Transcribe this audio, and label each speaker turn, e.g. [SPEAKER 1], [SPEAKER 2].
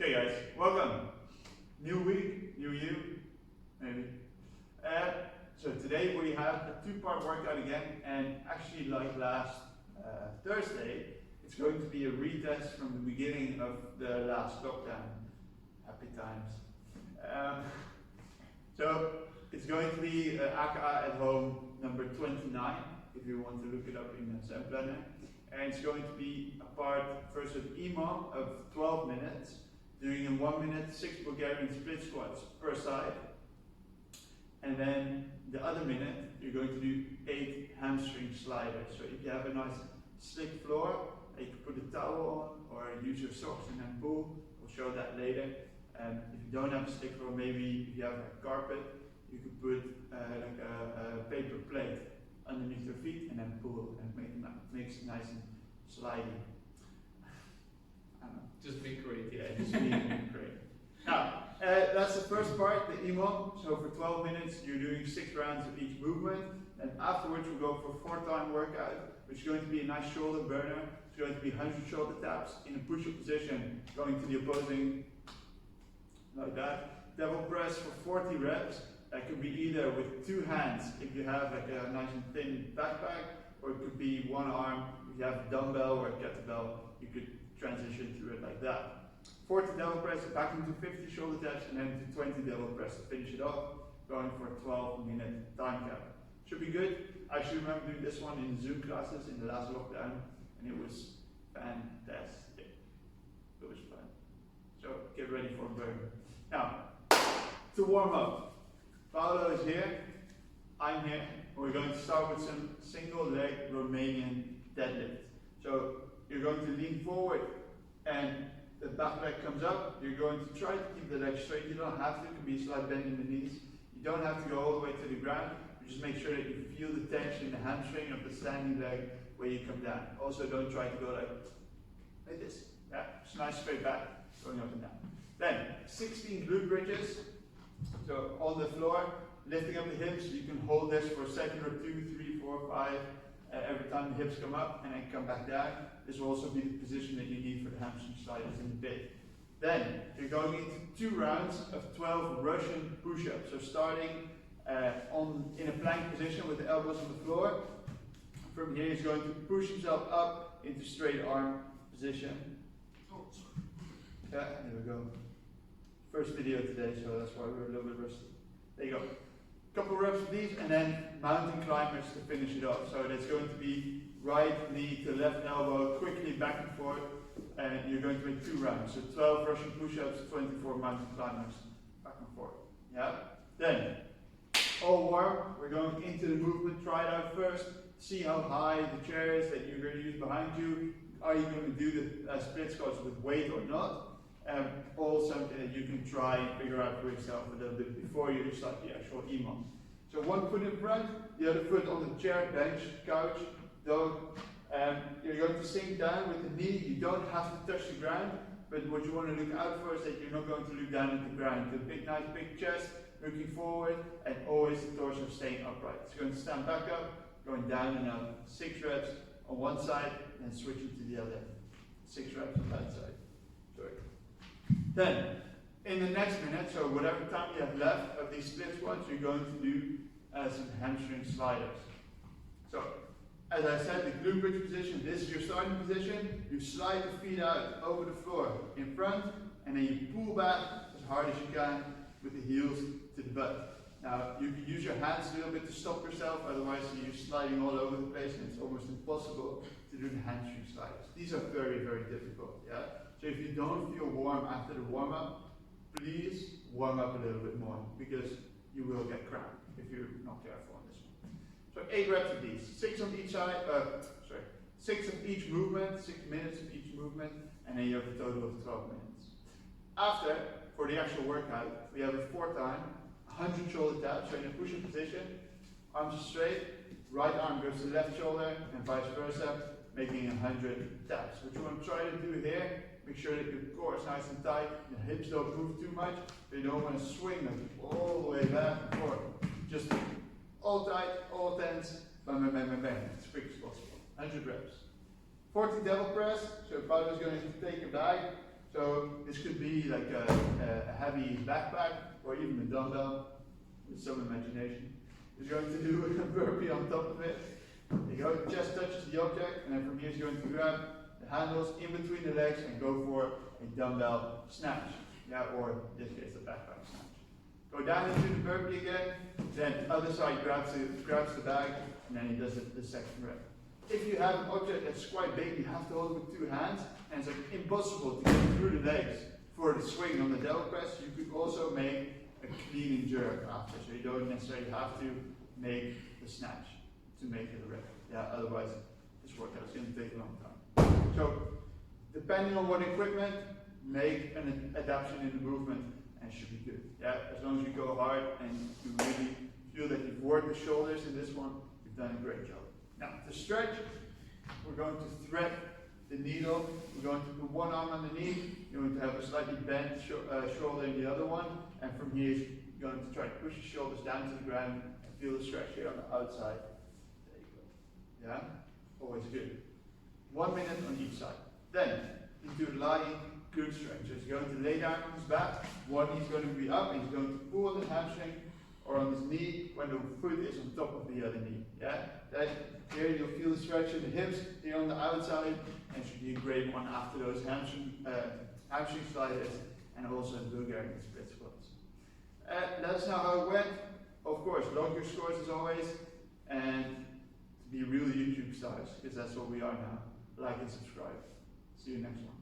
[SPEAKER 1] Okay guys, welcome. New week, new you, maybe. So today we have a two-part workout again, and actually like last Thursday, it's going to be a retest from the beginning of the last lockdown. Happy times. So it's going to be AKA at home number 29, if you want to look it up in the Zen Planner. And it's going to be a part first of EMOM of 12 minutes, doing in 1 minute 6 Bulgarian split squats per side. And then the other minute, you're going to do 8 hamstring sliders. So if you have a nice slick floor, you can put a towel on or use your socks and then pull. We'll show that later. If you don't have a slick floor, maybe if you have a carpet, you could put like a paper plate underneath your feet and then pull and makes it nice and slidey. I don't know.
[SPEAKER 2] Just be creative.
[SPEAKER 1] Yeah, just be great. Now, that's the first part, the EMOM. So for 12 minutes, you're doing 6 rounds of each movement. And afterwards, we'll go for a 4-time workout, which is going to be a nice shoulder burner. It's going to be 100 shoulder taps in a push-up position, going to the opposing, like that. Devil press for 40 reps. That could be either with 2 hands, if you have like a nice and thin backpack, or it could be 1 arm. If you have a dumbbell or a kettlebell, you could transition to it like that. 40 devil press, back into 50 shoulder taps, and then to 20 devil press to finish it off, going for a 12-minute time cap. Should be good. I actually remember doing this one in Zoom classes in the last lockdown, and it was fantastic. It was fun. So get ready for a burn. Now, to warm up. Paolo is here, I'm here. We're going to start with some single leg Romanian deadlift. So you're going to lean forward and the back leg comes up. You're going to try to keep the leg straight. You don't have to, it can be a slight bend in the knees. You don't have to go all the way to the ground. You just make sure that you feel the tension in the hamstring of the standing leg where you come down. Also don't try to go like this. Yeah, just nice straight back, going up and down. Then 16 glute bridges. So on the floor, lifting up the hips, you can hold this for a second or 2, 3, 4, 5, every time the hips come up and then come back down. This will also be the position that you need for the hamstring sliders in a bit. Then you're going into 2 rounds of 12 Russian push-ups. So starting in a plank position with the elbows on the floor. From here he's going to push himself up into straight arm position. Yeah, there we go. First video today, so that's why we're a little bit rusty. There you go. Couple reps of these, and then mountain climbers to finish it off. So that's going to be right knee to left elbow, quickly back and forth, and you're going to make 2 rounds. So 12 Russian push-ups, 24 mountain climbers, back and forth. Yeah. Then, all warm. We're going into the movement. Try it out first. See how high the chair is that you're going to use behind you. Are you going to do the split squats with weight or not? All something that you can try and figure out for yourself a little bit before you start the actual EMOM. So 1 foot in front, the other foot on the chair, bench, couch, dog. You're going to sink down with the knee. You don't have to touch the ground, but what you want to look out for is that you're not going to look down at the ground. The big, nice big chest, looking forward, and always the torso staying upright. So you're going to stand back up, going down and up. 6 reps on one side, and switching to the other. 6 reps on that side. Sorry. Then, in the next minute, so whatever time you have left of these split squats, you're going to do some hamstring sliders. So, as I said, the glute bridge position, this is your starting position. You slide the feet out over the floor in front, and then you pull back as hard as you can with the heels to the butt. Now, you can use your hands a little bit to stop yourself, otherwise you're sliding all over the place, and it's almost impossible to do the hamstring sliders. These are very, very difficult, yeah? So if you don't feel warm after the warm-up, please warm up a little bit more, because you will get cramp if you're not careful on this one. So 8 reps of these, 6 on each side, 6 of each movement, 6 minutes of each movement, and then you have a total of 12 minutes. After, for the actual workout, we have a 4-time, 100 shoulder taps, so in a push-up position, arms straight, right arm goes to the left shoulder, and vice versa, making 100 taps. What you want to try to do here, make sure that your core is nice and tight, the hips don't move too much, you don't want to swing them all the way back and forth. Just all tight, all tense, bam, bam, bam, bam, bam, as quick as possible. 100 reps. 40 devil press, so Paolo's going to take a bag. So this could be like a heavy backpack or even a dumbbell with some imagination. He's going to do a burpee on top of it. Your chest touches the object, and then from here he's going to grab the handles in between the legs and go for a dumbbell snatch. Yeah, or in this case, a backpack snatch. Go down into the burpee again, then the other side grabs the bag, and then he does the second rep. If you have an object that's quite big, you have to hold it with two hands, and it's like impossible to get through the legs for the swing on the delt press. You could also make a clean and jerk after, so you don't necessarily have to make the snatch to make it a rep. Yeah, otherwise this workout is going to take a long time. So, depending on what equipment, make an adaptation in the movement and should be good. Yeah, as long as you go hard and you really feel that you've worked the shoulders in this one, you've done a great job. Now, to stretch, we're going to thread the needle. We're going to put one arm on the knee. You're going to have a slightly bent shoulder in the other one, and from here you're going to try to push your shoulders down to the ground and feel the stretch here on the outside. There you go. Yeah, always good. 1 minute on each side. Then into lying good stretch. So he's going to lay down on his back. One knee's going to be up, and he's going to pull on his hamstring or on his knee when the foot is on top of the other knee. Yeah. Then here you'll feel the stretch in the hips here on the outside, and should be a great one after those hamstring sliders and also the Bulgarian split squats. Let us know how it went. Of course, log your scores as always, and to be real YouTube stars, because that's what we are now. Like and subscribe. See you next one.